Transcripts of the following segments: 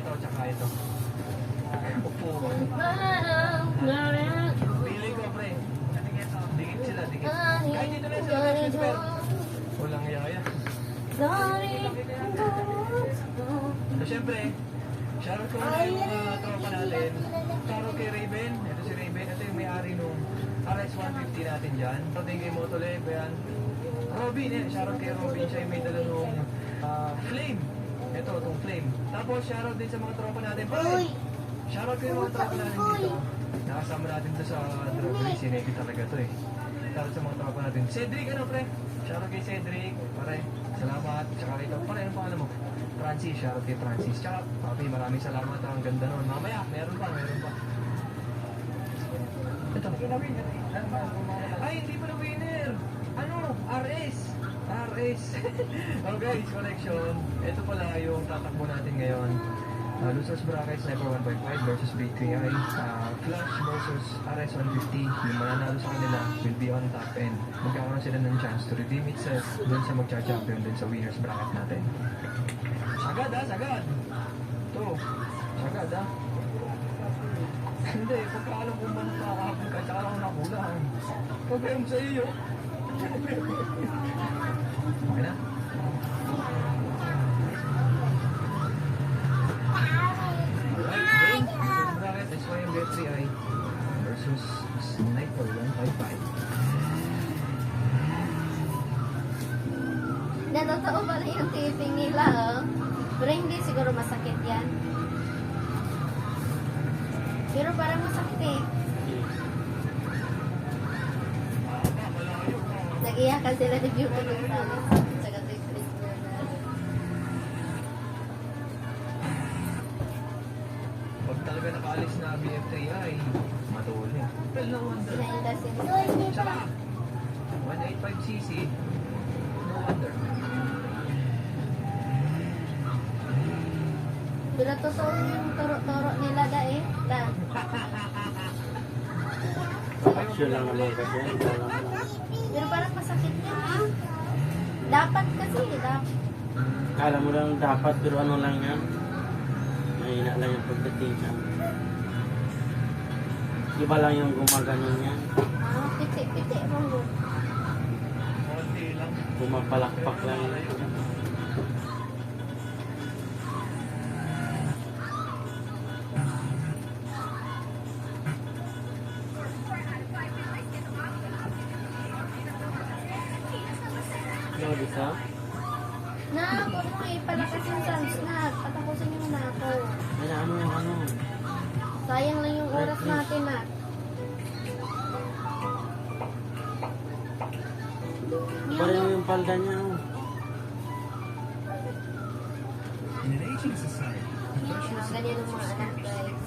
ito, tsaka ito. Upo. Pili ko, pre. Dikit sila, dikit. Kahit dito na sila, pero walang yaya. So, syempre, shoutout ko na yung mga tropa natin. Shoutout kay Raven. Ito si Raven. Ito yung may-ari nung RS-150 natin dyan. Shoutout kay Motolib. Yan. Robin, shoutout kay Robin. Siya yung may dala nung Flame. Ito, itong Flame. Tapos, shoutout din sa mga tropa natin. Pare, shoutout ko yung mga tropa natin dito. Nakasama natin to sa Drogly. Sinegi talaga to eh. Shoutout sa mga tropa natin. Cedric, ano pre? Shoutout kay Cedric. Pare, salamat. Tsaka ito. Pare, ano pangalan mo? Francis, shoutout kay Francis. Tsaka, papi, maraming salamat. Ang ganda nun. Mamaya, meron pa. Ito. Ay, hindi pa na winner. Ano? RS. Oh guys, collection. Ito pala yung tatakbo natin ngayon. Losers Bracket Sniper 1.5 versus B3i. Flash versus RS-150. Yung mananalo sa kanila will be on top end. Magkakaroon sila ng chance to redeem itself dun sa magcha-champion dun sa winners bracket natin. Sagad. Ito. Sagad Hindi, pagkaalam kung man nakakapon ka, tsaka ako nakulang. Problema sa iyo. Okay na? Bracket SYM B3i versus Sniper 155. Natotoo pala yung taping nila, oh. Pero hindi siguro masakit yan. Pero parang masakit eh. Nag-iyakan sila ni Beauty Gonzales. Tsaka si Chris Bernal. Pag talaga nakaalis na BF3i, matuli. Well, no wonder. Sinainda sila. Tsaka, 185cc, no wonder. Bila totoo yung toro-toro nila da eh. Action lang naman kasi. Pero parang masakit yan ah. Dapat kasi, dapat. Kala mo lang dapat, pero ano lang yan. Mahina lang yung pagdating siya. Iba lang yung gumaganon yan. Piti-piti mo yun. Konti lang. Pumapalakpak lang yun. Ano dito? Nako mo eh, palakas yung sans na. Patapusin yung nako. Ano yung ano? Sayang lang yung oras natin na. Pareho yung palda niya. Oh. Ganyan ang mga anak guys.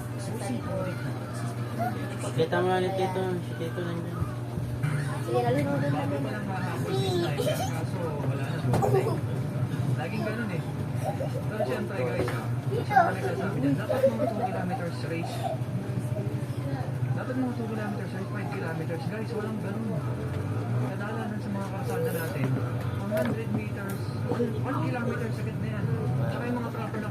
Pakita mo lang ni Tito. Si Tito lang dyan. Sige, lalo mo doon. Bago pa lang makakapon yung tayo, kaso wala na doon. Laging ganun eh. Pero syempre guys, sa mga nagsasabi dyan, dapat mga 2 kilometers race. Dapat mga 2 kilometers race, 5 kilometers. Guys, walang ganun. Kadalanan sa mga karsada natin, 100 meters, 1 kilometer, sakit na yan. Tsaka yung mga proper na